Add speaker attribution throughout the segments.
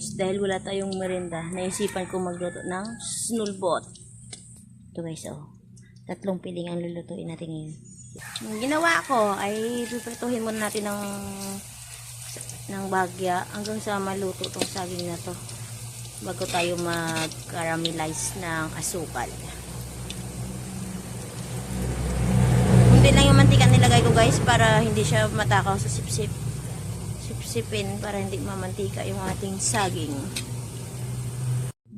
Speaker 1: Dahil wala tayong merienda, naisipan ko magluto ng snulbot. Ito guys, oh. 3 piling ang lulutuin natin ngayon. Ang ginawa ko ay piprituhin muna natin ng bagya hanggang sa maluto tong saging na to bago tayo mag-caramelize ng asukal. Hindi lang yung mantika nilagay ko guys para hindi siya matakaw sa sipsip. Sipsipin para hindi mamantika yung ating saging.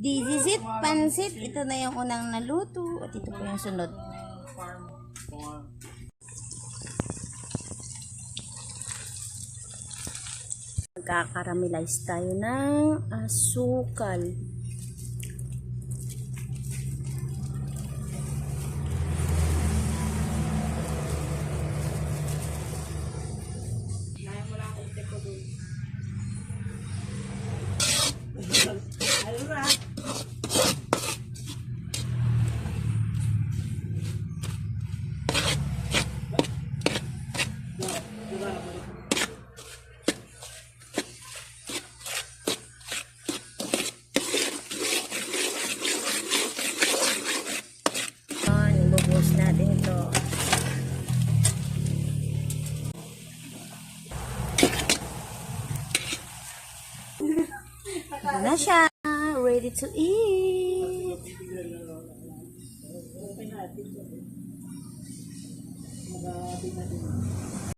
Speaker 1: This is it, pansit. Ito na yung unang naluto at ito po yung sunod. Magkakaramelize tayo ng asukal. Ibubuhos natin ito. Ito na siya. Ready to eat.